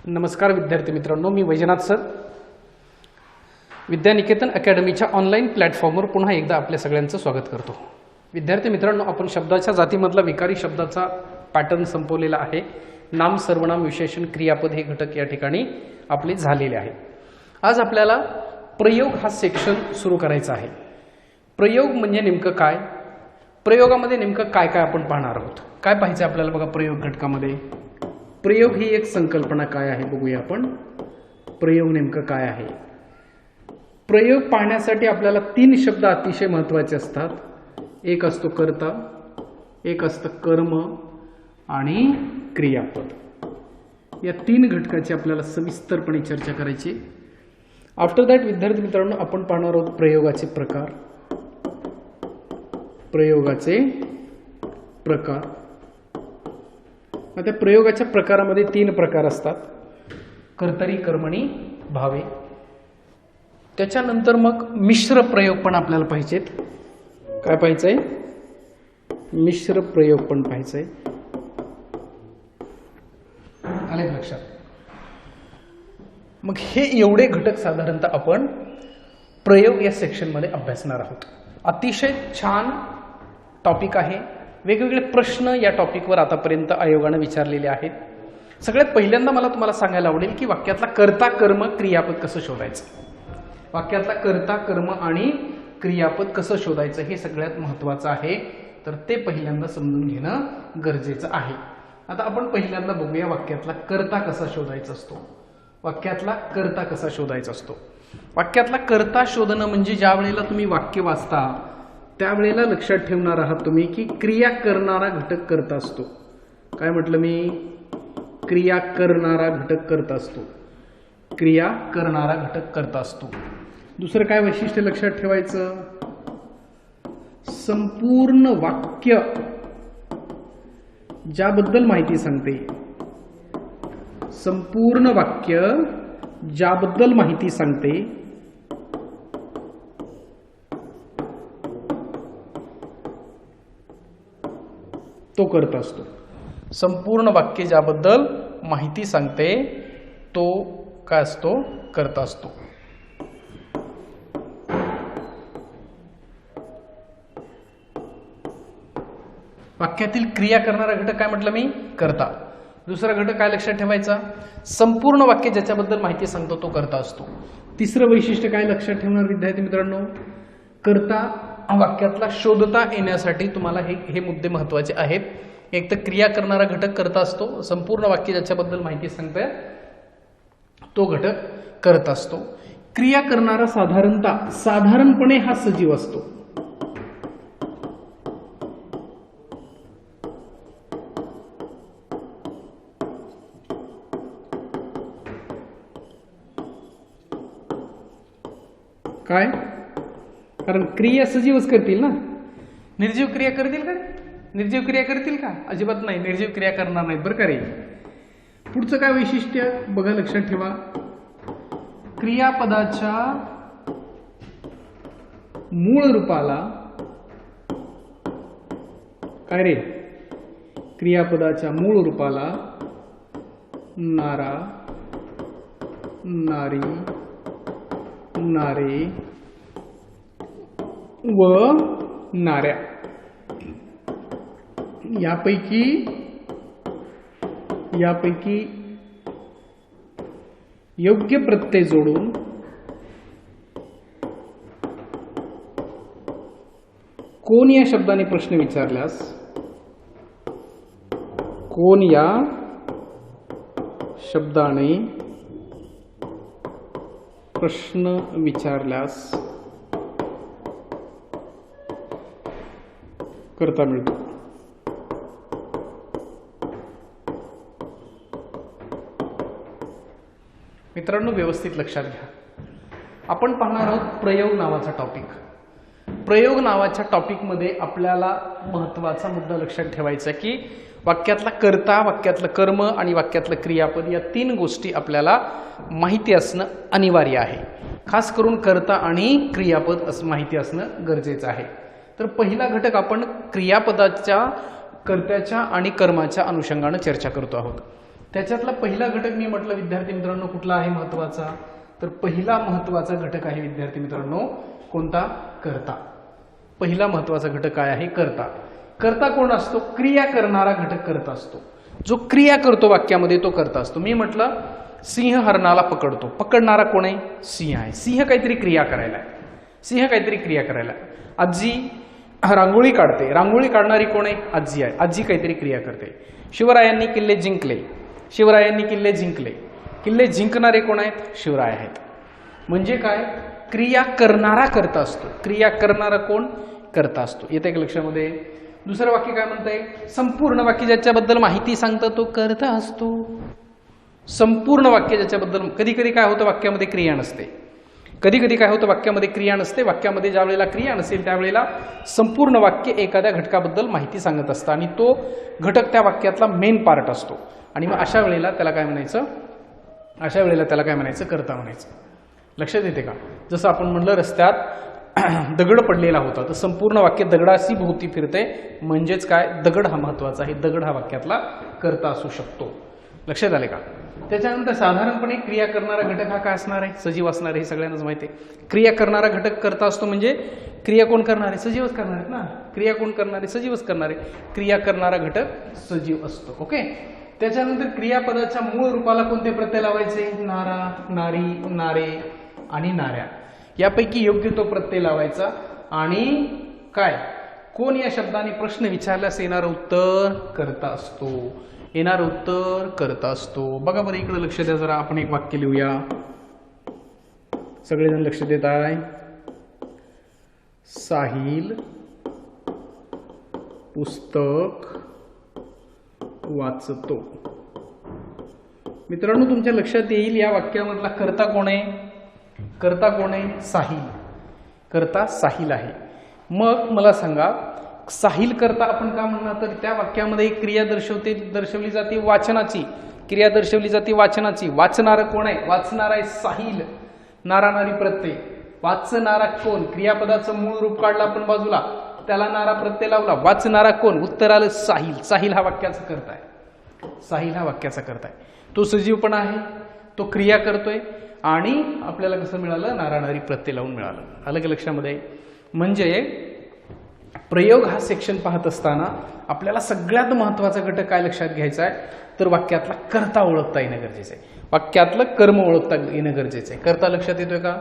नमस्कार विद्यार्थी मित्रांनो, मी वैजनाथ सर विद्यानिकेतन अकॅडमीच्या ऑनलाईन प्लॅटफॉर्मवर पुन्हा एकदा आपल्या सगळ्यांचं स्वागत करतो। विद्यार्थी मित्रांनो, आपण शब्दाच्या जातीमधला विकारी शब्दाचा पॅटर्न संपवलेला आहे। नाम, सर्वनाम, विशेषण, क्रियापद हे घटक या ठिकाणी आपले झालेले आहे। आज आपल्याला प्रयोग हा सेक्शन सुरू करायचा आहे। प्रयोग म्हणजे नेमकं काय, प्रयोगामध्ये नेमकं काय काय आपण पाहणार आहोत, काय पाहायचं आपल्याला बघा। प्रयोग घटकामध्ये प्रयोग ही एक संकल्पना काय आहे बघूया आपण। प्रयोग नेमकं काय आहे। प्रयोग पाहण्यासाठी आपल्याला तीन शब्द अतिशय महत्त्वाचे असतात। एक असतो कर्ता, एक असतं कर्म आणि क्रियापद। या तीन घटकाची आपल्याला सविस्तरपणे चर्चा करायची। आफ्टर दॅट विद्यार्थी मित्रांनो, आपण पाहणार आहोत प्रयोगाचे प्रकार। प्रयोगाचे प्रकार, आता प्रयोगाच्या प्रकारामध्ये तीन प्रकार असतात, कर्तरी, कर्मणी, भावे। त्याच्यानंतर मग मिश्र प्रयोग पण आपल्याला पाहिजेत। काय पाहिजे? मिश्र प्रयोग पण पाहिजे। आले लक्षात? मग हे एवढे घटक साधारणतः आपण प्रयोग या सेक्शन मध्ये अभ्यासणार आहोत। अतिशय छान टॉपिक आहे। वेगवेगळे प्रश्न या टॉपिकवर आतापर्यंत आयोगाने विचारलेले आहेत। सगळ्यात पहिल्यांदा मला तुम्हाला सांगायला आवडेल की वाक्यातला कर्ता, कर्म, क्रियापद कसं शोधायचं। वाक्यातला कर्ता, कर्म आणि क्रियापद कसं शोधायचं हे सगळ्यात महत्त्वाचं आहे। तर ते पहिल्यांदा समजून घेणं गरजेचं आहे। आता आपण पहिल्यांदा बघूया वाक्यातला कर्ता कसा शोधायचा असतो। वाक्यातला कर्ता कसा शोधायचा असतो। वाक्यातला कर्ता शोधणं म्हणजे ज्या वेळेला तुम्ही वाक्य वाचता त्यावेळेला लक्षात ठेवणार आहात तुम्ही की क्रिया करणारा घटक कर्ता असतो। काय म्हटलं मी? क्रिया करणारा घटक कर्ता असतो। क्रिया करणारा घटक कर्ता असतो। दुसरं काय वैशिष्ट्य लक्षात ठेवायचं? संपूर्ण वाक्य ज्याबद्दल माहिती सांगते, संपूर्ण वाक्य ज्याबद्दल माहिती सांगते तो कर्ता असतो। संपूर्ण वाक्य ज्याबद्दल माहिती सांगते तो काय असतो? कर्ता असतो। वाक्यातील क्रिया करणारा घटक काय म्हटलं मी? कर्ता। दुसरा घटक काय लक्षात ठेवायचा? संपूर्ण वाक्य ज्याच्याबद्दल माहिती सांगतो तो कर्ता असतो। तिसरं वैशिष्ट्य काय लक्षात ठेवणार विद्यार्थी मित्रांनो? कर्ता वाक्यातला शोधता येण्यासाठी तुम्हाला हे मुद्दे महत्त्वाचे आहेत। एक तर क्रिया करणारा घटक कर्ता असतो, संपूर्ण वाक्य ज्याच्याबद्दल माहिती सांगतोय तो घटक कर्ता असतो। क्रिया करणारा साधारणपणे हा सजीव असतो। काय? कारण क्रिया सजीवच करतील ना, निर्जीव क्रिया करतील का? निर्जीव क्रिया करतील का? अजिबात नाही, निर्जीव क्रिया करणार नाहीत बरं का रे। पुढचं काय वैशिष्ट्य बघा, लक्षात ठेवा। क्रियापदाच्या मूळ रूपाला काय रे? क्रियापदाच्या मूळ रूपाला नारा, नारी, नारे व नाऱ्या यापैकी योग्य प्रत्यय जोडून कोण या शब्दाने प्रश्न विचारल्यास, कोण या शब्दाने प्रश्न विचारल्यास कर्ता मिळतो। मित्रांनो, व्यवस्थित लक्षात घ्या। आपण पाहणार आहोत प्रयोग नावाचा टॉपिक। प्रयोग नावाच्या टॉपिकमध्ये आपल्याला महत्त्वाचा मुद्दा लक्षात ठेवायचा की वाक्यातला कर्ता, वाक्यातलं कर्म आणि वाक्यातलं क्रियापद या तीन गोष्टी आपल्याला माहिती असणं अनिवार्य आहे। खास करून कर्ता आणि क्रियापद असं माहिती असणं गरजेचं आहे। तर पहिला घटक आपण क्रियापदाच्या कर्त्याच्या आणि कर्माच्या अनुषंगाने चर्चा करतो आहोत। त्याच्यातला पहिला घटक मी म्हटलं विद्यार्थी मित्रांनो कुठला आहे महत्वाचा, तर पहिला महत्वाचा घटक आहे विद्यार्थी मित्रांनो कोणता, कर्ता. पहिला महत्वाचा घटक काय आहे, कर्ता. कर्ता कोण असतो, क्रिया करणारा घटक कर्ता असतो. जो क्रिया करतो वाक्यामध्ये तो कर्ता असतो. मी म्हटलं सिंह हरणाला पकडतो, पकडणारा कोण आहे, सिंह आहे. सिंह काहीतरी क्रिया करायला आहे, सिंह काहीतरी क्रिया करायला आहे. आजी रांगोळी काढते, रांगोळी काढणारी कोण आहे, आजी आहे. आजी काहीतरी क्रिया करते. शिवरायांनी किल्ले जिंकले, शिवरायांनी किल्ले जिंकले. किल्ले जिंकणारे कोण आहेत, शिवराय आहेत. म्हणजे काय, क्रिया करणारा कर्ता असतो. क्रिया करणारा कोण, कर्ता असतो. येते का लक्षामध्ये. दुसरं वाक्य काय म्हणतंय, संपूर्ण वाक्य ज्याच्याबद्दल माहिती सांगतं तो कर्ता असतो. संपूर्ण वाक्य ज्याच्याबद्दल, कधी कधी काय होतं वाक्यामध्ये क्रिया नसते, कधी कधी काय होतं वाक्यामध्ये क्रिया नसते. वाक्यामध्ये ज्या वेळेला क्रिया नसेल त्यावेळेला संपूर्ण वाक्य एखाद्या घटकाबद्दल माहिती सांगत असतं आणि तो घटक त्या वाक्यातला मेन पार्ट असतो. आणि मग अशा वेळेला त्याला काय म्हणायचं, अशा वेळेला त्याला काय म्हणायचं, कर्ता म्हणायचं. लक्षात येते का. जसं आपण म्हणलं रस्त्यात दगड पडलेला होता, तर संपूर्ण वाक्य दगडाशी भोवती फिरते, म्हणजेच काय, दगड हा महत्वाचा आहे. दगड हा वाक्यातला कर्ता असू शकतो. लक्षात आले का. त्याच्यानंतर साधारणपणे क्रिया करणारा घटक हा काय असणार आहे, सजीव असणार आहे. हे सगळ्यांनाच माहिती आहे. क्रिया करणारा घटक कर्ता असतो, म्हणजे क्रिया कोण करणार आहे, सजीवच करणार आहेत ना. क्रिया कोण करणार आहे, सजीवच करणार आहे. क्रिया करणारा घटक सजीव असतो. ओके. त्याच्यानंतर क्रियापदाच्या मूळ रूपाला कोणते प्रत्यय लावायचे, नारा, नारी, नारे आणि नाऱ्या यापैकी योग्य तो प्रत्यय लावायचा. आणि काय, कोण या शब्दाने प्रश्न विचारल्यास येणारं उत्तर कर्ता असतो. येणारं उत्तर कर्ता असतो. बघा बरं इकडे लक्ष द्या जरा. आपण एक वाक्य लिहूया, सगळेजण लक्ष देत आहे. साहिल पुस्तक वाचतो. मित्रांनो तुमच्या लक्षात येईल या वाक्यामधला कर्ता कोण आहे, कर्ता कोण आहे, साहिल. कर्ता साहिल आहे. मग मला सांगा साहिल करता आपण का म्हणणार, तर त्या वाक्यामध्ये एक क्रिया दर्शवली जाते वाचनाची. क्रिया दर्शवली जाते वाचनाची. वाचणारा कोण आहे, वाचणारा आहे साहिल. नारा नारी प्रत्यय. वाचणारा कोण, क्रियापदाचं मूळ रूप काढलं आपण बाजूला, त्याला नारा प्रत्यय लावला. वाचणारा कोण, उत्तर आलं साहिल. साहिल हा वाक्याचा कर्ता आहे. साहिल हा वाक्याचा कर्ता आहे. तो सजीव पण आहे, तो क्रिया करतोय आणि आपल्याला कसं मिळालं, नारा नारी प्रत्यय लावून मिळालं. आलं की लक्षामध्ये. म्हणजे प्रयोग हा सेक्शन पाहत असताना आपल्याला सगळ्यात महत्वाचा घटक काय लक्षात घ्यायचा आहे, तर वाक्यातला कर्ता ओळखता येणं गरजेचं आहे. वाक्यातलं कर्म ओळखता येणं गरजेचं आहे. कर्ता लक्षात येतोय का,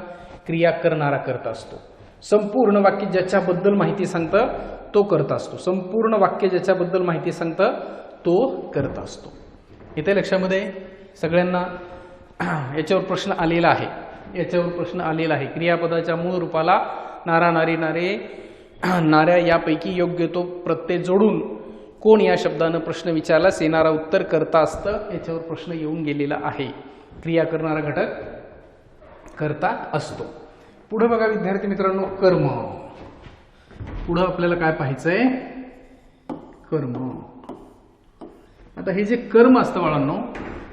क्रिया करणारा कर्ता असतो. संपूर्ण वाक्य ज्याच्याबद्दल माहिती सांगतं तो कर्ता असतो. संपूर्ण वाक्य ज्याच्याबद्दल माहिती सांगतं तो कर्ता असतो. इथे लक्षामध्ये सगळ्यांना याच्यावर प्रश्न आलेला आहे, याच्यावर प्रश्न आलेला आहे. क्रियापदाच्या मूळ रूपाला नारा नारी नारे नाऱ्या यापैकी योग्य तो प्रत्यय जोडून कोण या शब्दानं प्रश्न विचारल्यास येणारा उत्तर कर्ता असतं. याच्यावर प्रश्न येऊन गेलेला आहे. क्रिया करणारा घटक कर्ता असतो. पुढे बघा विद्यार्थी मित्रांनो, कर्म. पुढे आपल्याला काय पाहायचंय, कर्म. आता हे जे कर्म असतं बाळांनो,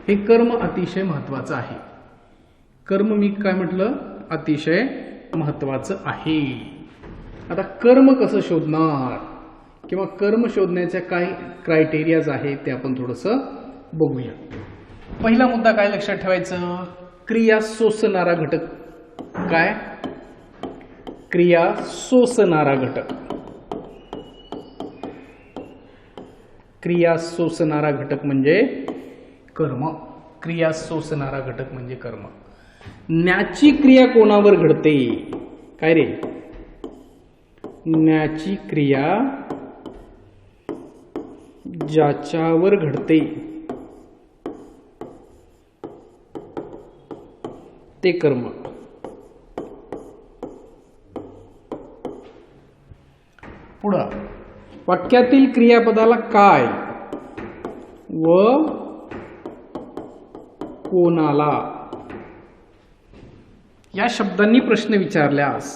हे कर्म अतिशय महत्वाचं आहे. कर्म मी काय म्हटलं, अतिशय महत्वाचं आहे. आता कर्म कसं शोधणार किंवा कर्म शोधण्याच्या काय क्रायटेरियाज आहेत ते आपण थोडंसं बघूया. पहिला मुद्दा काय लक्षात ठेवायचं, क्रिया सोसणारा घटक. काय, क्रिया सोसणारा घटक. क्रिया सोसणारा घटक म्हणजे कर्म. क्रिया सोसणारा घटक म्हणजे कर्म. न्याची क्रिया कोणावर घडते, काय रे, न्याची क्रिया ज्याच्यावर घडते ते कर्म. पुढं वाक्यातील क्रियापदाला काय व कोणाला या शब्दांनी प्रश्न विचारल्यास,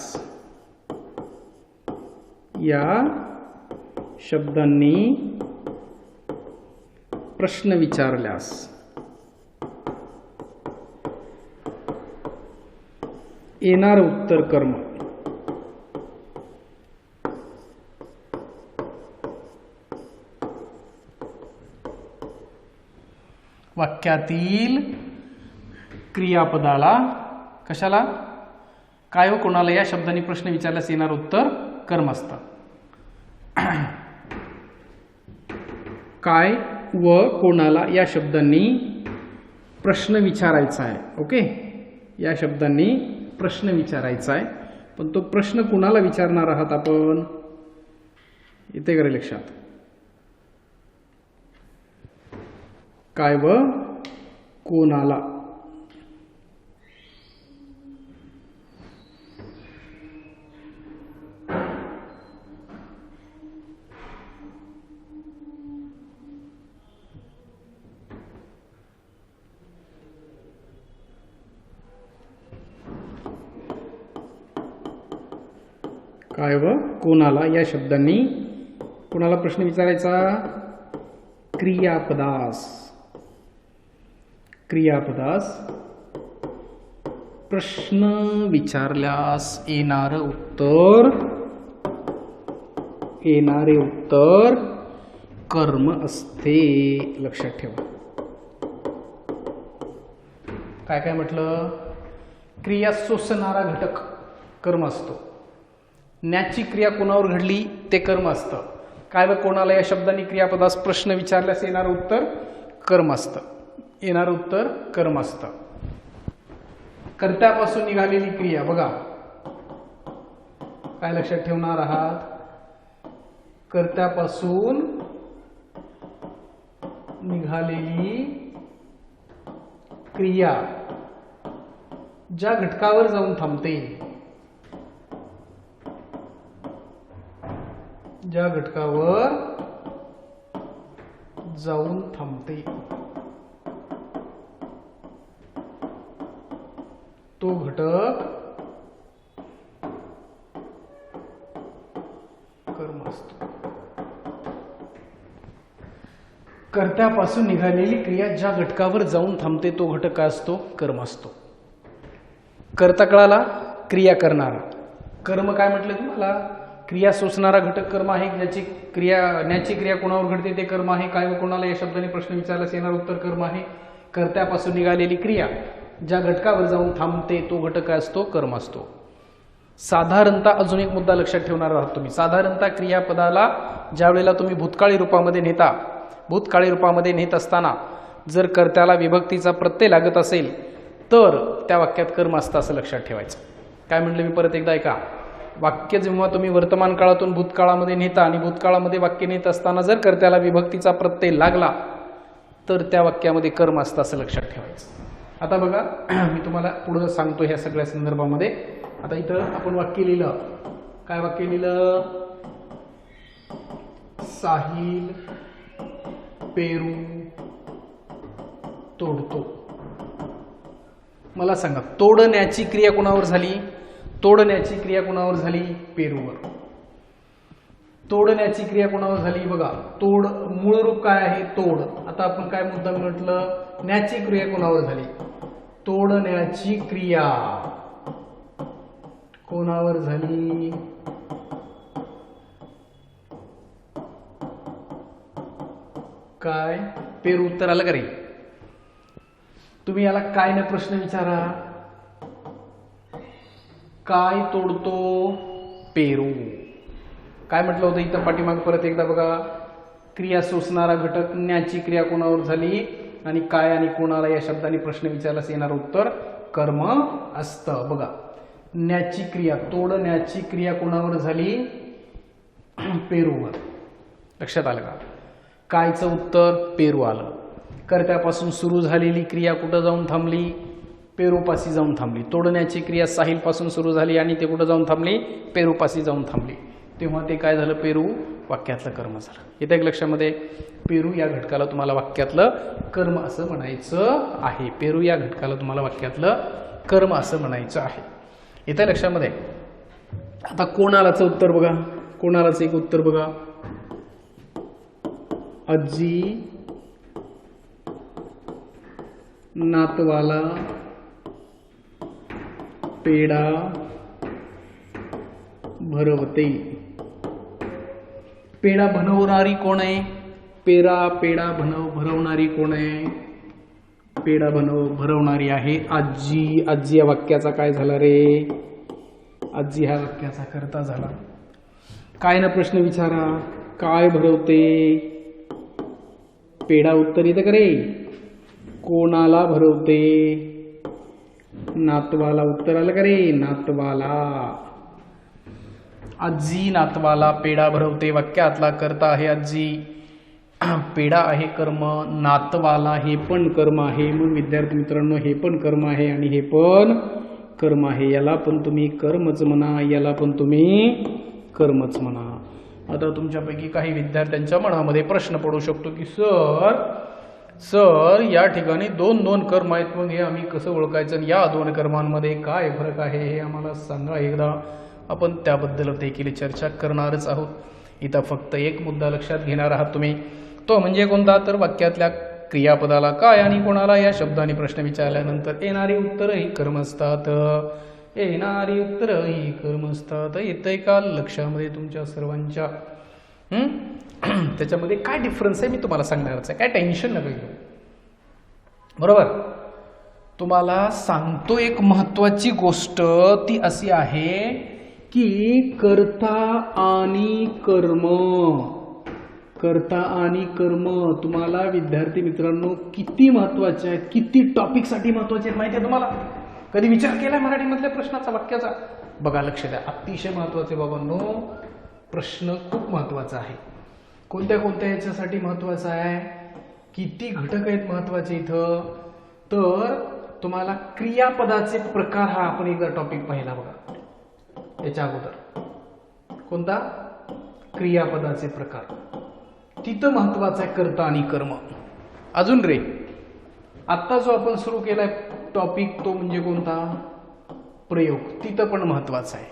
या शब्दांनी प्रश्न विचारल्यास येणार उत्तर कर्म. वाक्यातील क्रियापदाला कशाला काय व कोणाला या शब्दांनी प्रश्न विचारल्यास येणार उत्तर कर्म असतं. काय व कोणाला या शब्दांनी प्रश्न विचारायचा आहे. ओके, या शब्दांनी प्रश्न विचारायचा आहे. पण तो प्रश्न कोणाला विचारणार आहात आपण इथे करा लक्षात. काय व कोणाला काय व कोणाला या शब्दांनी कोणाला प्रश्न विचारायचा. क्रियापदास प्रश्न विचारल्यास येणारे उत्तर कर्म असते. लक्षात ठेवा. काय काय म्हटलं. क्रिया सोसणारा घटक कर्म असतो. न्याची क्रिया कोणावर घडली ते कर्म असतं. काय व कोणाला या शब्दांनी क्रियापदास प्रश्न विचारल्यास येणारं उत्तर कर्म असतं. कर्त्यापासून निघालेली क्रिया बघा. काय लक्षात ठेवणार आहात. कर्त्यापासून निघालेली क्रिया ज्या घटकावर जाऊन थांबते, तो घटक कर्म असतो. कर्त्यापासून निघालेली क्रिया ज्या घटकावर जाऊन थांबते तो घटक काय असतो. कर्म असतो. कर्ता कळाला. क्रिया करणारा कर्म काय म्हटलं तुम्हाला. क्रिया सोसणारा घटक कर्म आहे. न्याची क्रिया कोणावर घडते ते कर्म आहे. काय व कोणाला या शब्दाने प्रश्न विचारल्यास येणार उत्तर कर्म आहे. कर्त्यापासून निघालेली क्रिया ज्या घटकावर जाऊन थांबते तो घटक काय असतो. कर्म असतो. साधारणतः अजून एक मुद्दा लक्षात ठेवणार आहात तुम्ही. साधारणतः क्रियापदाला ज्या वेळेला तुम्ही भूतकाळी रूपामध्ये नेत असताना जर कर्त्याला विभक्तीचा प्रत्यय लागत असेल तर त्या वाक्यात कर्म असतं असं लक्षात ठेवायचं. काय म्हटलं मी परत एकदा ऐका. वाक्य जेव्हा तुम्ही वर्तमान काळातून भूतकाळामध्ये नेता आणि भूतकाळामध्ये वाक्य नेत असताना जर कर्त्याला विभक्तीचा प्रत्यय लागला तर त्या वाक्यामध्ये कर्म असतं असं लक्षात ठेवायचं. आता बघा मी तुम्हाला पुढे सांगतो ह्या सगळ्या संदर्भामध्ये. आता इथं आपण वाक्य लिहिलं. काय वाक्य लिहिलं. साहिल पेरू तोडतो. मला सांगा तोडण्याची क्रिया कोणावर झाली. पेरूवर. तोडण्याची क्रिया कोणावर झाली बघा. तोड मूळ रूप काय आहे तोड. आता आपण काय मुद्दा म्हटलं. न्याची क्रिया कोणावर झाली. तोडण्याची क्रिया कोणावर झाली. काय पेरू. उत्तर आलं का रे. तुम्ही याला काय न प्रश्न विचारा. काय तोडतो पेरू. काय म्हटलं होतं इथं पाठीमाग परत एकदा बघा. क्रिया सोसणारा घटक न्याची क्रिया कोणावर झाली आणि काय आणि कोणाला या शब्दाने प्रश्न विचारल्यास येणार उत्तर कर्म असतं. बघा न्याची क्रिया तोडण्याची क्रिया कोणावर झाली. पेरूवर. लक्षात आलं का. कायचं उत्तर पेरू आलं. कर्त्यापासून सुरू झालेली क्रिया कुठं जाऊन थांबली. पेरूपाशी जाऊन थांबली. तोडण्याची क्रिया साहिलपासून सुरू झाली आणि ते कुठं जाऊन थांबली. पेरूपाशी जाऊन थांबली. तेव्हा ते काय झालं. पेरू वाक्यातलं कर्म झालं. येतं एक लक्षामध्ये. पेरू या घटकाला तुम्हाला वाक्यातलं कर्म असं म्हणायचं आहे. पेरू या घटकाला तुम्हाला वाक्यातलं कर्म असं म्हणायचं आहे. येतं लक्षामध्ये. आता कोणालाचं उत्तर बघा. कोणालाचं एक उत्तर बघा. आजी नातवाला पेढा भरवते. पेढा बनवणारी कोण आहे. पेढा भरवणारी कोण आहे. पेढा भरवणारी आहे आजी. आजी या वाक्याचा काय झाला रे? आजी हा वाक्याचा कर्ता झाला. काय ना प्रश्न विचारा. काय भरवते? पेढा उत्तर येतं का रे? कोणाला भरवते? नातवाला उत्तर आलं का रे? नातवाला. आजी नातवाला पेढा भरवते. वाक्यातला कर्ता आहे आजी. पेढा आहे कर्म, नातवाला हे पण कर्म आहे. मग विद्यार्थी मित्रांनो, हे पण कर्म आहे आणि हे पण कर्म आहे. याला पण तुम्ही कर्मच म्हणा, याला पण तुम्ही कर्मच म्हणा. आता तुमच्यापैकी काही विद्यार्थ्यांच्या मनामध्ये प्रश्न पडू शकतो की सर या ठिकाणी दोन कर्म आहेत, मग हे आम्ही कसं ओळखायचं आणि या दोन कर्मांमध्ये काय फरक आहे हे आम्हाला सांगा एकदा. आपण त्याबद्दल देखील चर्चा करणारच आहोत. इथं फक्त एक मुद्दा लक्षात घेणार आहात तुम्ही, तो म्हणजे कोणता? तर वाक्यातल्या क्रियापदाला काय आणि कोणाला या शब्दाने प्रश्न विचारल्यानंतर येणारी उत्तरं ही कर्म असतात. येणारी उत्तरं ही कर्म असतात. येतंय का लक्षामध्ये तुमच्या सर्वांच्या? त्याच्यामध्ये काय डिफरन्स आहे मी तुम्हाला सांगणारच आहे, काय टेन्शन नका घेऊ. बरोबर? तुम्हाला सांगतो एक महत्वाची गोष्ट, ती अशी आहे की कर्ता आणि कर्म. कर्ता आणि कर्म तुम्हाला विद्यार्थी मित्रांनो किती महत्वाचे आहेत, किती टॉपिकसाठी महत्वाचे आहेत माहिती आहे तुम्हाला? कधी विचार केलाय मराठीमधल्या प्रश्नाचा, वाक्याचा? बघा, लक्ष द्या. अतिशय महत्वाचे बाबांनो, प्रश्न खूप महत्वाचा आहे. कोणत्या कोणत्या याच्यासाठी महत्वाचा आहे? किती घटक आहेत महत्वाचे इथं? तर तुम्हाला क्रियापदाचे प्रकार हा आपण एकदा टॉपिक पाहिला बघा. याच्या अगोदर कोणता? क्रियापदाचे प्रकार. तिथं महत्वाचा आहे कर्ता आणि कर्म. अजून रे आत्ता जो आपण सुरू केलाय टॉपिक तो म्हणजे कोणता? प्रयोग. तिथं पण महत्वाचा आहे.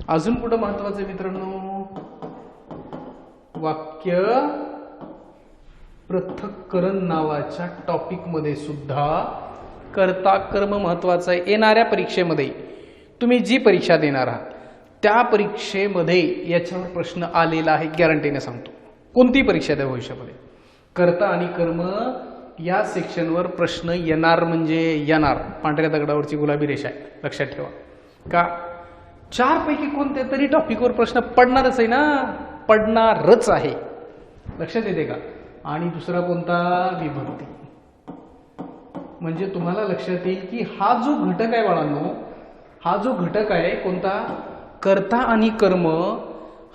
अजून कुठं महत्वाचं आहे मित्रांनो? वाक्य पृथक्करण नावाच्या टॉपिक मध्ये सुद्धा कर्ता कर्म महत्वाचं आहे. येणाऱ्या परीक्षेमध्ये तुम्ही जी परीक्षा देणार आहात त्या परीक्षेमध्ये याच्यावर प्रश्न आलेला आहे, गॅरंटीने सांगतो. कोणती परीक्षा द्या भविष्यामध्ये, कर्ता आणि कर्म या सेक्शनवर प्रश्न येणार म्हणजे येणार. पांढऱ्या दगडावरची गुलाबी रेषा आहे, लक्षात ठेवा. का? 4 पैकी कोणत्या तरी टॉपिकवर प्रश्न पडणारच आहे ना, पडणारच आहे. लक्षात येते का? आणि दुसरा कोणता? विभक्ती. म्हणजे तुम्हाला लक्षात येईल की हा जो घटक आहे बाळांनो, हा जो घटक आहे कोणता? कर्ता आणि कर्म,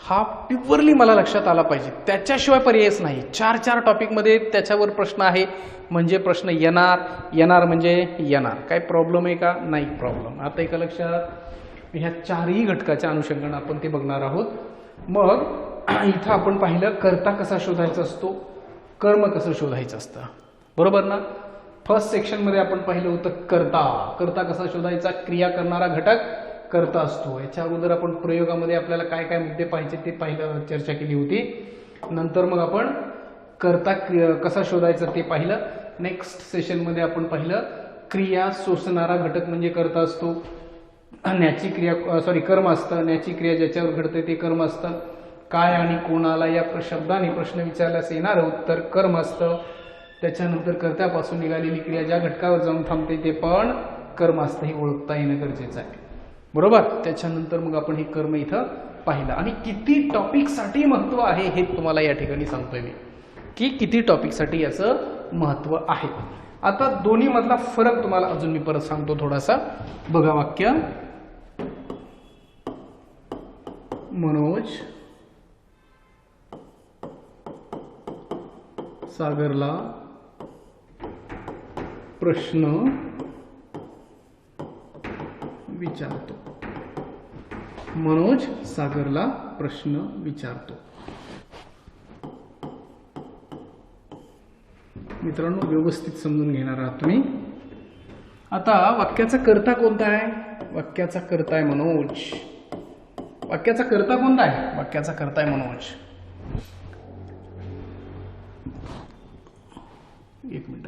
हा प्युअरली मला लक्षात आला पाहिजे, त्याच्याशिवाय पर्यायच नाही. 4 टॉपिकमध्ये त्याच्यावर प्रश्न आहे म्हणजे प्रश्न येणार. येणार म्हणजे येणार. काय प्रॉब्लेम आहे का? नाही प्रॉब्लेम. आता एका लक्षात, ह्या 4ही घटकाच्या अनुषंगाने आपण ते बघणार आहोत. मग इथं आपण पाहिलं कर्ता कसा शोधायचा असतो, कर्म कसं शोधायचं असतं. बरोबर ना? फर्स्ट सेक्शनमध्ये आपण पाहिलं होतं कर्ता. कर्ता कसा शोधायचा? क्रिया करणारा घटक कर्ता असतो. याच्या अगोदर आपण प्रयोगामध्ये आपल्याला काय काय मुद्दे पाहिजे ते पाहिलं, चर्चा केली होती. नंतर मग आपण कर्ता कसा शोधायचा ते पाहिलं. नेक्स्ट सेशनमध्ये आपण पाहिलं क्रिया सोसणारा घटक म्हणजे कर्ता असतो. न्याची क्रिया कर्म असतं. न्याची क्रिया ज्याच्यावर घडते ते कर्म असतं. काय आणि कोणाला या शब्दाने प्रश्न विचारल्यास येणारं उत्तर कर्म असतं. त्याच्यानंतर कर्त्यापासून निघालेली क्रिया ज्या घटकावर जाऊन थांबते ते पण कर्म असतं. हे ओळखता येणं गरजेचं आहे. बरोबर? त्याच्यानंतर मग आपण हे कर्म इथं पाहिलं आणि किती टॉपिकसाठी महत्व आहे हे तुम्हाला या ठिकाणी सांगतोय मी, की किती टॉपिकसाठी याचं महत्व आहे. आता दोन्ही मधला फरक तुम्हाला अजून मी परत सांगतो थोडासा. बघा वाक्य, मनोज सागरला प्रश्न विचारतो. मनोज सागरला प्रश्न विचारतो. मित्रांनो व्यवस्थित समजून घेणार आहात तुम्ही. आता वाक्याचा कर्ता कोणता आहे? वाक्याचा कर्ता आहे मनोज. वाक्याचा कर्ता कोणता आहे? वाक्याचा कर्ता आहे मनोज. एक मिनिट.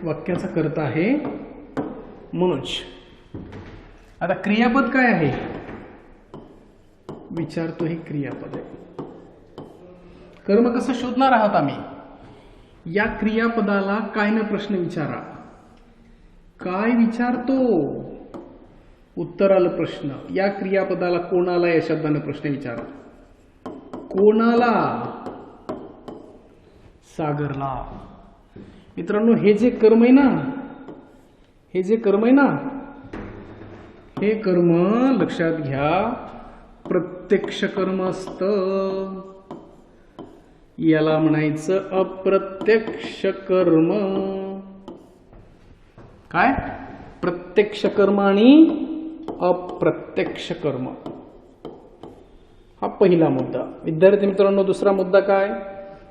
वाक्याचा कर्ता आहे मनोज. आता क्रियापद काय आहे विचारतो, हे क्रियापद आहे. कर्म कसं शोधणार आहात आम्ही? या क्रियापदाला काय न प्रश्न विचारा. काय विचारतो? उत्तर आलं प्रश्न. या क्रियापदाला कोणाला या शब्दाने प्रश्न विचारा. कोणाला? सागरला. मित्रांनो, हे जे कर्म आहे ना, हे जे कर्म आहे ना, हे कर्म लक्षात घ्या प्रत्यक्ष कर्म असतं. याला म्हणायचं अप्रत्यक्ष कर्म. काय? प्रत्यक्ष कर्म आणि अप्रत्यक्ष कर्म. हा पहिला मुद्दा. विद्यार्थी मित्रांनो, दुसरा मुद्दा काय?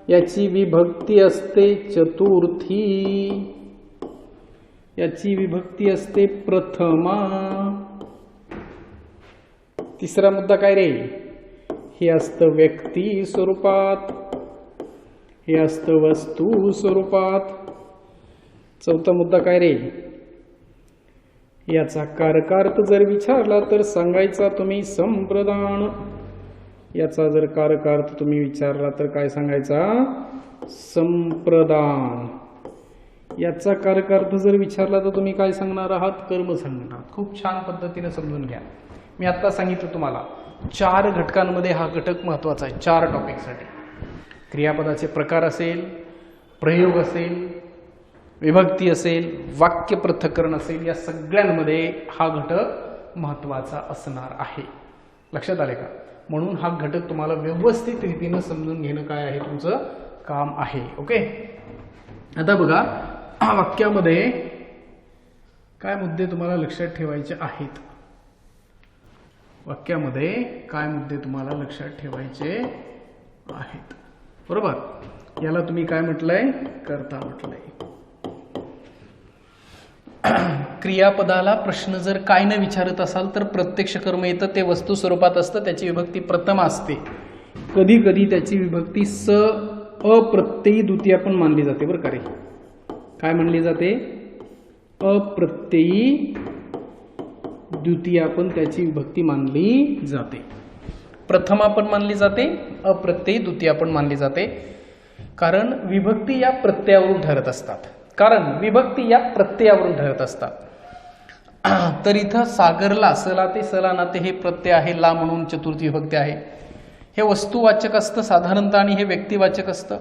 याची विभक्ती असते चतुर्थी. याची विभक्ती असते प्रथमा. तिसरा मुद्दा काय रे? हे असतं व्यक्ती स्वरूपात, हे असतं वस्तू स्वरूपात. चौथा मुद्दा काय रे? याचा कारकार्थ जर विचारला तर सांगायचा तुम्ही संप्रदान. याचा जर कारकार्थ तुम्ही विचारला तर काय सांगायचा? संप्रदान. याचा कारकार्थ जर विचारला तर तुम्ही काय सांगणार आहात? कर्म सांगणार आहात. खूप छान पद्धतीने समजून घ्या. मी आता सांगितलं तुम्हाला 4 घटकांमध्ये हा घटक महत्वाचा आहे. 4 टॉपिकसाठी. क्रियापदाचे प्रकार असेल, प्रयोग असेल, विभक्ती असेल, वाक्य पृथक्करण असेल, या सगळ्यांमध्ये हा घटक महत्वाचा असणार आहे. लक्षात आले का? म्हणून हा घटक तुम्हाला व्यवस्थित रीतीने समजून घेणं काय आहे तुमचं काम आहे. ओके. आता बघा, वाक्यामध्ये काय मुद्दे तुम्हाला लक्षात ठेवायचे आहेत. वाक्यामध्ये काय मुद्दे तुम्हाला लक्षात ठेवायचे आहेत. बरोबर. याला तुम्ही काय म्हटलंय? कर्ता म्हटलंय. क्रियापदाला प्रश्न जर काय न विचारत असाल तर प्रत्यक्ष कर्म येतं. ते वस्तू स्वरूपात असतं. त्याची विभक्ती प्रथमा असते. कधी कधी त्याची विभक्ती अप्रत्ययी द्वितीया पण मानली जाते. बरं का रे? काय मानली जाते? अप्रत्ययी द्वितीया पण त्याची विभक्ती मानली जाते. प्रथमा पण मानली जाते, अप्रत्ययी द्वितीया पण मानली जाते. कारण विभक्ती या प्रत्ययावरून ठरत असतात. तर इथं सागरला, सला ते सला नाते हे प्रत्यय आहे. ला म्हणून चतुर्थी विभक्ती आहे. हे वस्तुवाचक असतं साधारणतः आणि हे व्यक्तिवाचक असतं.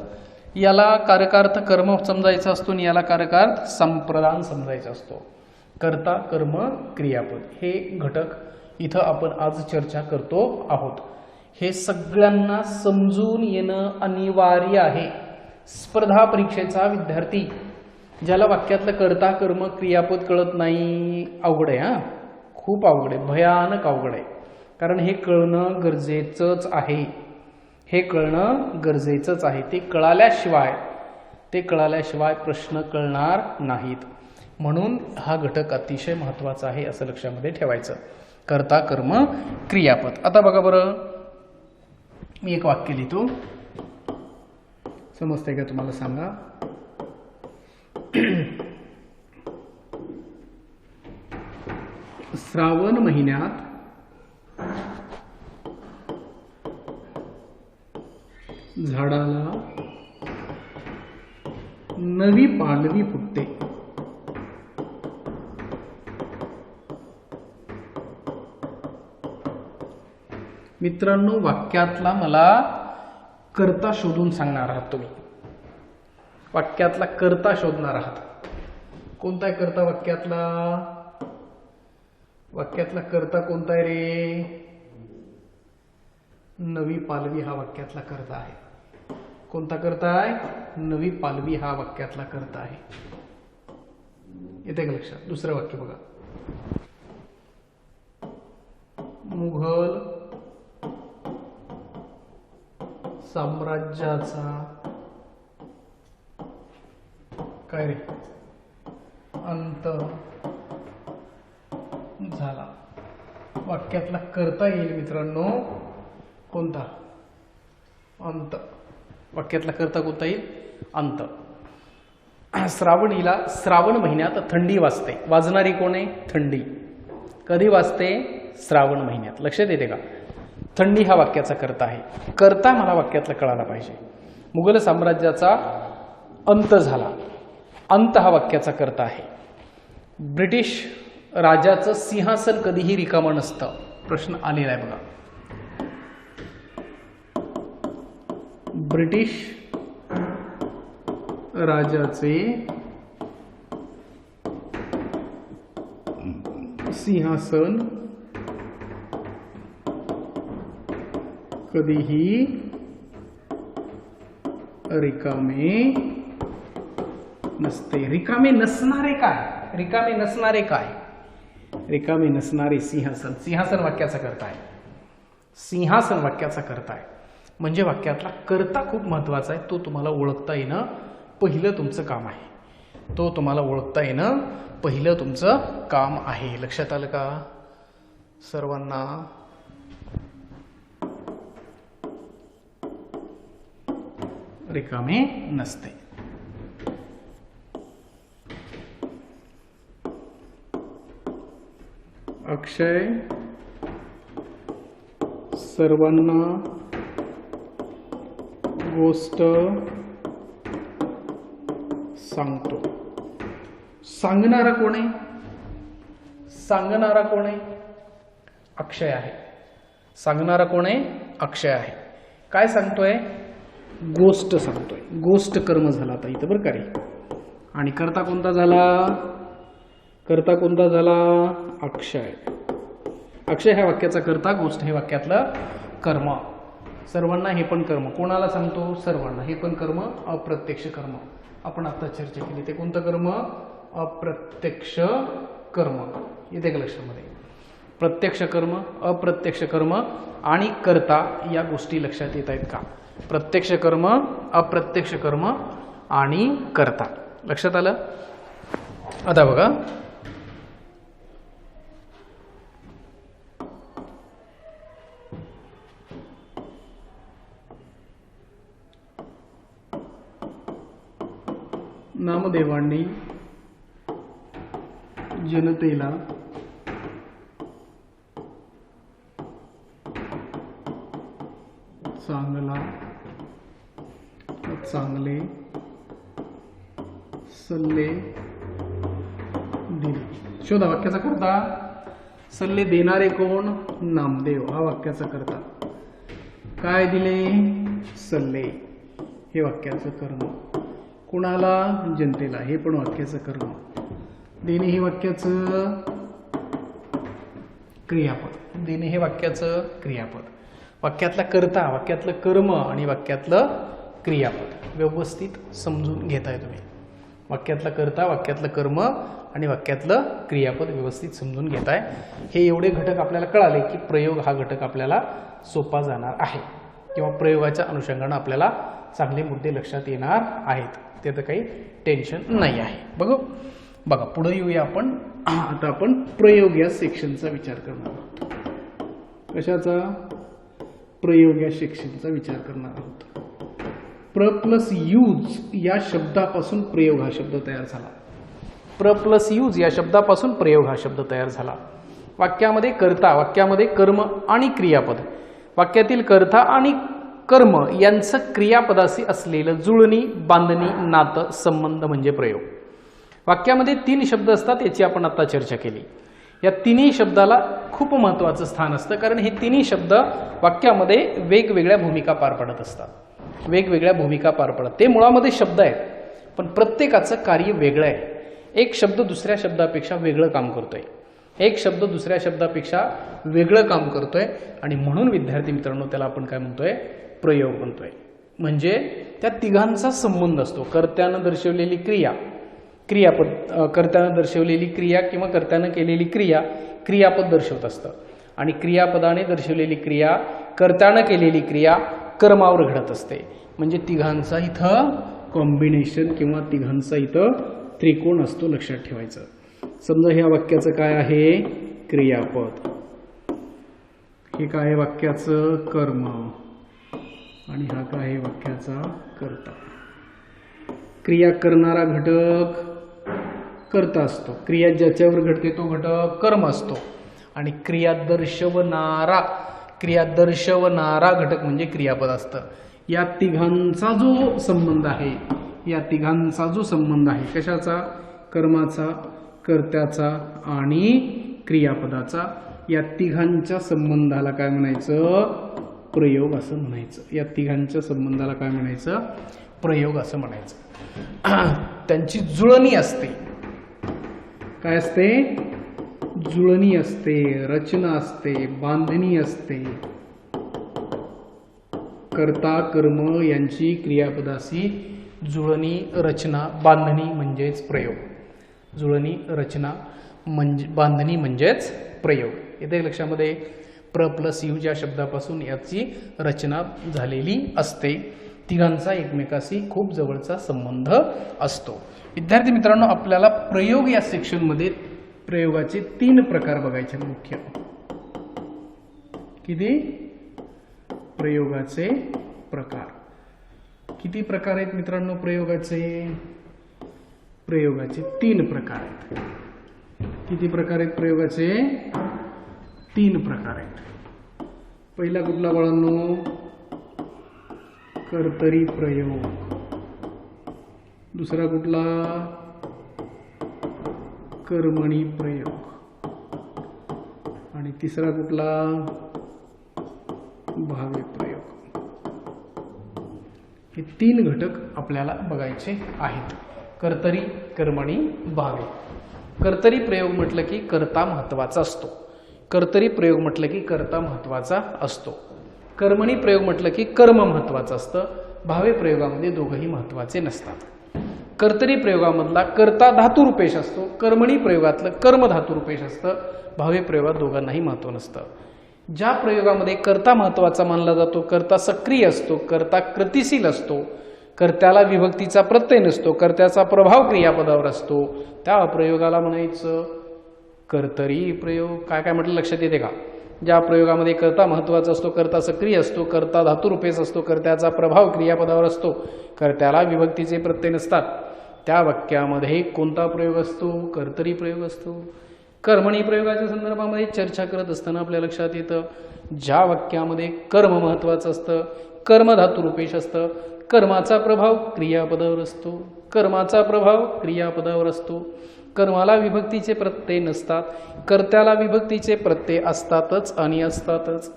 याला कारकार्थ कर्म समजायचा असतो आणि याला कारकार्थ संप्रदान समजायचा असतो. कर्ता, कर्म, क्रियापद हे घटक इथं आपण आज चर्चा करतो आहोत. हे सगळ्यांना समजून येणं अनिवार्य आहे. स्पर्धा परीक्षेचा विद्यार्थी ज्याला वाक्यातलं कर्ता, कर्म, क्रियापद कळत नाही, अवघड आहे. हा, खूप अवघड आहे, भयानक अवघड आहे. कारण हे कळणं गरजेचंच आहे. हे कळणं गरजेचंच आहे. ते कळाल्याशिवाय प्रश्न कळणार नाहीत. म्हणून हा घटक अतिशय महत्त्वाचा आहे असं लक्षामध्ये ठेवायचं. कर्ता, कर्म, क्रियापद. आता बघा बरं, मी एक वाक्य लिहितो. समजतंय का तुम्हाला? सांगा. श्रावण महिन्यात झाडाला नवी पालवी फुटते. मित्रांनो, वाक्यातला मला कर्ता शोधून सांगणार आहात तुम्ही. वाक्यातला कर्ता शोधणार आहात. कोणता आहे कर्ता वाक्यातला? वाक्यातला कर्ता कोणता आहे रे? नवी पालवी हा वाक्यातला कर्ता आहे. कोणता कर्ता आहे? नवी पालवी हा वाक्यातला कर्ता आहे. येते का लक्षात? दुसरं वाक्य बघा. मुघल साम्राज्याचा काय रे अंत झाला. वाक्यातला कर्ता येईल मित्रांनो कोणता? अंत. वाक्यातला कर्ता कोणता येईल? अंत. श्रावणीला श्रावण महिन्यात थंडी वाजते. वाजणारी कोण आहे? थंडी. कधी वाजते? श्रावण महिन्यात. लक्षात येते का? थंडी हा वाक्याचा कर्ता आहे. कर्ता मला वाक्यातला कळायला पाहिजे. मुघल साम्राज्याचा अंत झाला. अंत हा वाक्याचा कर्ता आहे. ब्रिटिश राजाचं सिंहासन कधीही रिकामं नसतं. प्रश्न आलेला आहे बघा. ब्रिटिश राजाचे सिंहासन कधीही रिकामे नसते. रिकामे नसणारे काय? रिकामे नसणारे काय? रिकामे नसणारे सिंहासन. सिंहासन वाक्याचा कर्ता आहे. सिंहासन वाक्याचा कर्ता आहे. म्हणजे वाक्यातला कर्ता खूप महत्वाचा आहे. तो तुम्हाला ओळखता येणं पहिलं तुमचं काम आहे. तो तुम्हाला ओळखता येणं पहिलं तुमचं काम आहे. लक्षात आलं का सर्वांना? रिकामे नसते. अक्षय सर्वांना गोष्ट सांगतो. सांगणारा कोण आहे? सांगणारा कोण आहे? अक्षय आहे. सांगणारा कोण आहे? अक्षय आहे. काय सांगतोय? गोष्ट सांगतोय. गोष्ट कर्म झाला आता इथं बरं का रे. आणि कर्ता कोणता झाला? कर्ता कोणता झाला? अक्षय. अक्षय ह्या वाक्याचा कर्ता, गोष्ट हे वाक्यातलं कर्म. सर्वांना हे पण कर्म. कोणाला सांगतो? सर्वांना. हे पण कर्म अप्रत्यक्ष कर्म. आपण आता चर्चा केली. ते कोणतं कर्म? अप्रत्यक्ष कर्म. येते का लक्षामध्ये? प्रत्यक्ष कर्म, अप्रत्यक्ष कर्म आणि कर्ता या गोष्टी लक्षात येत आहेत का? प्रत्यक्ष कर्म, अप्रत्यक्ष कर्म आणि कर्ता. लक्षात आलं? आता बघा, नामदेवांनी जनतेला चांगले सल्ले दिले. शोधा वाक्याचा कर्ता. सल्ले देणारे कोण? नामदेव. हा वाक्याचा कर्ता. काय दिले? सल्ले. हे वाक्याचं कर्म. कुणाला? जनतेला. हे पण वाक्याचं कर्म. देणे हे वाक्याचं क्रियापद. देणे हे वाक्याचं क्रियापद. वाक्यातला कर्ता, वाक्यातलं कर्म आणि वाक्यातलं क्रियापद व्यवस्थित समजून घेताय तुम्ही. वाक्यातला कर्ता, वाक्यातलं कर्म आणि वाक्यातलं क्रियापद व्यवस्थित समजून घेताय. हे एवढे घटक आपल्याला कळाले की प्रयोग हा घटक आपल्याला सोपा जाणार आहे किंवा प्रयोगाच्या अनुषंगाने आपल्याला चांगले मुद्दे लक्षात येणार आहेत. त्याचं काही टेन्शन नाही आहे. बघा पुढे येऊया आपण. आता आपण प्रयोग या सेक्शनचा विचार करणार आहोत. कशाचा? प्रयोग या सेक्शनचा विचार करणार आहोत. प्र प्लस यूज या शब्दापासून प्रयोग हा शब्द तयार झाला. प्र प्लस यूज या शब्दापासून प्रयोग हा शब्द तयार झाला. वाक्यामध्ये कर्ता, वाक्यामध्ये कर्म आणि क्रियापद. वाक्यातील कर्ता आणि कर्म यांचं क्रियापदाशी असलेलं जुळणी, बांधणी, नातं, संबंध म्हणजे प्रयोग. वाक्यामध्ये 3 शब्द असतात. याची आपण आता चर्चा केली. या तिन्ही शब्दाला खूप महत्त्वाचं स्थान असतं कारण हे तिन्ही शब्द वाक्यामध्ये वेगवेगळ्या भूमिका पार पाडत असतात. वेगवेगळ्या भूमिका पार पडतात. ते मुळामध्ये शब्द आहेत पण प्रत्येकाचं कार्य वेगळं आहे. एक शब्द दुसऱ्या शब्दापेक्षा वेगळं काम करतोय. एक शब्द दुसऱ्या शब्दापेक्षा वेगळं काम करतोय आणि म्हणून विद्यार्थी मित्रांनो त्याला आपण काय म्हणतोय? प्रयोग म्हणतोय. म्हणजे त्या तिघांचा संबंध असतो. कर्त्यानं दर्शवलेली क्रिया, क्रियापद, कर्त्यानं दर्शवलेली क्रिया किंवा कर्त्यानं केलेली क्रिया क्रियापद दर्शवत असतं आणि क्रियापदाने दर्शवलेली क्रिया, कर्त्यानं केलेली क्रिया कर्मावर घडत असते. म्हणजे तिघांचा इथं कॉम्बिनेशन किंवा तिघांचा इथं त्रिकोण असतो. लक्षात ठेवायचं. समजा ह्या वाक्याचं काय आहे? क्रियापद. हे काय आहे? वाक्याचं कर्म. आणि हा काय आहे? वाक्याचा कर्ता. क्रिया करणारा घटक कर्ता असतो, क्रिया ज्याच्यावर घडते तो घटक कर्म असतो आणि क्रिया दर्शवणारा घटक म्हणजे क्रियापद असतं. या तिघांचा जो संबंध आहे, कशाचा? कर्माचा, कर्त्याचा आणि क्रियापदाचा. या तिघांच्या संबंधाला काय म्हणायचं? प्रयोग असं म्हणायचं. या तिघांच्या संबंधाला काय म्हणायचं? प्रयोग असं म्हणायचं. त्यांची जुळणी असते. काय असते? जुळणी असते, रचना असते, बांधणी असते. कर्ता कर्म यांची क्रियापदाशी जुळणी, रचना, बांधणी म्हणजेच प्रयोग. जुळणी, रचना, बांधणी म्हणजेच प्रयोग. येते लक्षामध्ये? प्र प्लस यू या शब्दापासून याची रचना झालेली असते. तिघांचा एकमेकाशी खूप जवळचा संबंध असतो. विद्यार्थी मित्रांनो, आपल्याला प्रयोग या सेक्शनमध्ये प्रयोगाचे 3 प्रकार बघायचे मुख्य. किती? प्रयोगाचे प्रकार. किती प्रकार आहेत मित्रांनो प्रयोगाचे? प्रयोगाचे 3 प्रकार आहेत. किती प्रकार आहेत प्रयोगाचे? 3 प्रकार आहेत. पहिला कुठला बाळांनो? कर्तरी प्रयोग. दुसरा कुठला? कर्मणी प्रयोग. आणि तिसरा कुठला? भावे प्रयोग. हे 3 घटक आपल्याला बघायचे आहेत. कर्तरी, कर्मणी, भावे. कर्तरी प्रयोग म्हटलं की कर्ता महत्वाचा असतो. कर्तरी प्रयोग म्हटलं की कर्ता महत्वाचा असतो. कर्मणी प्रयोग म्हटलं की कर्म महत्वाचं असतं. भावे प्रयोगामध्ये दोघंही महत्वाचे नसतात. कर्तरी प्रयोगामधला कर्ता धातुरूपेश असतो. कर्मणी प्रयोगातलं कर्म धातुरूपेश असतं. भावे प्रयोगात दोघांनाही महत्व नसतं. ज्या प्रयोगामध्ये कर्ता महत्वाचा मानला जातो, कर्ता सक्रिय असतो, कर्ता कृतिशील असतो, कर्त्याला विभक्तीचा प्रत्यय नसतो, कर्त्याचा प्रभाव क्रियापदावर असतो, त्या प्रयोगाला म्हणायचं कर्तरी प्रयोग. काय काय म्हटलं लक्षात येते का? ज्या प्रयोगामध्ये कर्ता महत्वाचा असतो, कर्ता सक्रिय असतो, कर्ता धातुरूपेश असतो, कर्त्याचा प्रभाव क्रियापदावर असतो, कर्त्याला विभक्तीचे प्रत्यय नसतात, त्या वाक्यामध्ये कोणता प्रयोग असतो? कर्तरी प्रयोग असतो. कर्मणी प्रयोगाच्या संदर्भामध्ये चर्चा करत असताना आपल्या लक्षात येतं, ज्या वाक्यामध्ये कर्म महत्वाचं असतं, कर्म धातुरूपेश असतं, कर्माचा प्रभाव क्रियापदावर असतो, कर्माचा प्रभाव क्रियापदावर असतो, कर्माला विभक्तीचे प्रत्यय नसतात, कर्त्याला विभक्तीचे प्रत्यय असतातच आणि असतातच.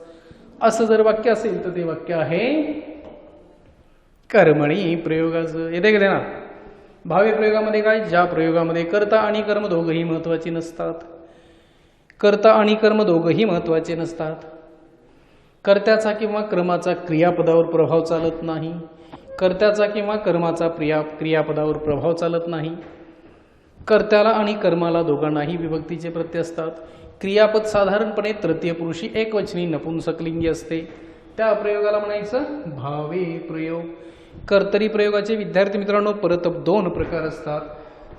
असं जर वाक्य असेल तर ते वाक्य आहे कर्मणी प्रयोगाचं. येते का ना? भावे प्रयोगामध्ये काय? ज्या प्रयोगामध्ये कर्ता आणि कर्म दोघंही महत्वाचे नसतात. कर्ता आणि कर्म दोघंही महत्वाचे नसतात. कर्त्याचा किंवा कर्माचा क्रियापदावर प्रभाव चालत नाही. कर्त्याचा किंवा कर्माचा क्रियापदावर प्रभाव चालत नाही. कर्त्याला आणि कर्माला दोघांनाही विभक्तीचे प्रत्यय असतात. क्रियापद साधारणपणे तृतीय पुरुषी एकवचनी नपुंसकलिंगी असते. त्या प्रयोगाला म्हणायचं भावे प्रयोग. कर्तरी प्रयोगाचे विद्यार्थी मित्रांनो परत 2 प्रकार असतात.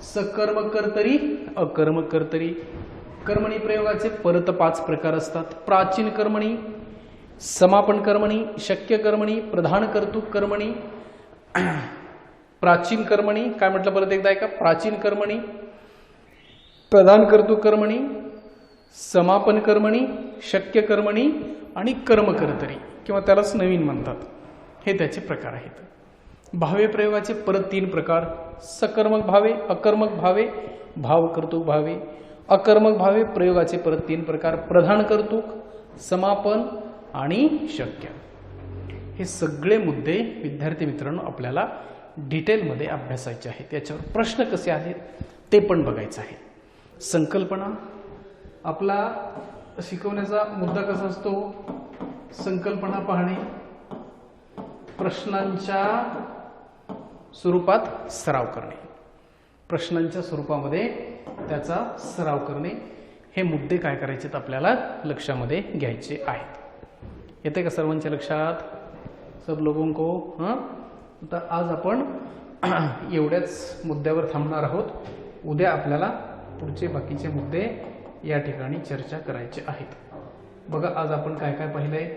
सकर्म कर्तरी, अकर्म कर्तरी. कर्मणी प्रयोगाचे परत 5 प्रकार असतात. प्राचीन कर्मणी, समापन कर्मणी, शक्य कर्मणी, प्रधान कर्तृक कर्मणी. प्राचीन कर्मणी काय म्हटलं परत एकदा ऐका? प्राचीन कर्मणी, प्रधान कर्तृक कर्मणी, समापन कर्मणी, शक्य कर्मणी आणि कर्म कर्तरी किंवा त्यालाच नवीन म्हणतात. हे त्याचे प्रकार आहेत. भावे प्रयोगाचे परत 3 प्रकार. सकर्मक भावे, अकर्मक भावे, भाव कर्तृक भावे. अकर्मक भावे प्रयोगाचे परत 3 प्रकार. प्रधान कर्तृक, समापन आणि शक्य. हे सगळे मुद्दे विद्यार्थी मित्रांनो आपल्याला डिटेलमध्ये अभ्यासायचे आहेत. याच्यावर प्रश्न कसे आहेत ते पण बघायचं आहे. संकल्पना, आपला शिकवण्याचा मुद्दा कसा असतो? संकल्पना पाहणे, प्रश्नांच्या स्वरूपात सराव करणे, प्रश्नांच्या स्वरूपामध्ये त्याचा सराव करणे. हे मुद्दे काय करायचे आपल्याला लक्षामध्ये घ्यायचे आहेत. येते का सर्वांच्या लक्षात? सब लोगों को? आता आज आपण एवढ्याच मुद्द्यावर थांबणार आहोत. उद्या आपल्याला पुढचे बाकीचे मुद्दे या ठिकाणी चर्चा करायचे आहेत. बघा आज आपण काय काय पाहिलंय.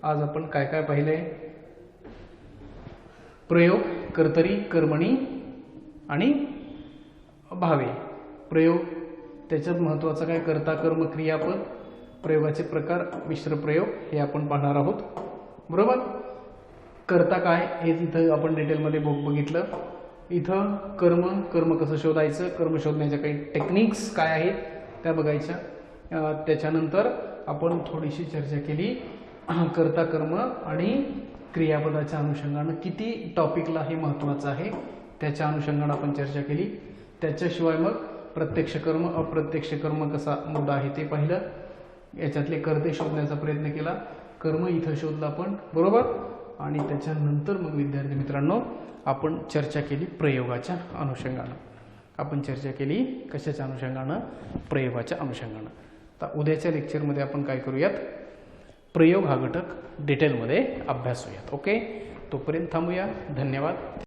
आज आपण काय काय पाहिलंय? प्रयोग कर्तरी, कर्मणी आणि भावे. प्रयोग त्याच्यात महत्त्वाचं काय, कर्ता, कर्म, क्रियापद, प्रयोगाचे प्रकार, मिश्र प्रयोग हे आपण पाहणार आहोत. बरोबर. कर्ता काय हे इथं आपण डिटेलमध्ये बघितलं. इथं कर्म कसं शोधायचं, कर्म शोधण्याच्या काही टेक्निक्स काय आहेत त्या बघायच्या. त्याच्यानंतर आपण थोडीशी चर्चा केली कर्ता, कर्म आणि क्रियापदाच्या अनुषंगानं किती टॉपिकला हे महत्त्वाचं आहे त्याच्या अनुषंगानं आपण चर्चा केली. त्याच्याशिवाय मग प्रत्यक्ष कर्म, अप्रत्यक्ष कर्म कसा मुद्दा आहे ते पाहिलं. याच्यातले कर्ते शोधण्याचा प्रयत्न केला. कर्म इथं शोधलं आपण. बरोबर. आणि त्याच्यानंतर मग विद्यार्थी मित्रांनो आपण चर्चा केली प्रयोगाच्या अनुषंगानं. आपण चर्चा केली कशाच्या अनुषंगानं, प्रयोगाच्या अनुषंगानं. तर उद्याच्या लेक्चरमध्ये आपण काय करूयात, प्रयोग हा घटक डिटेलमध्ये अभ्यासूयात. ओके. तोपर्यंत थांबूया. धन्यवाद.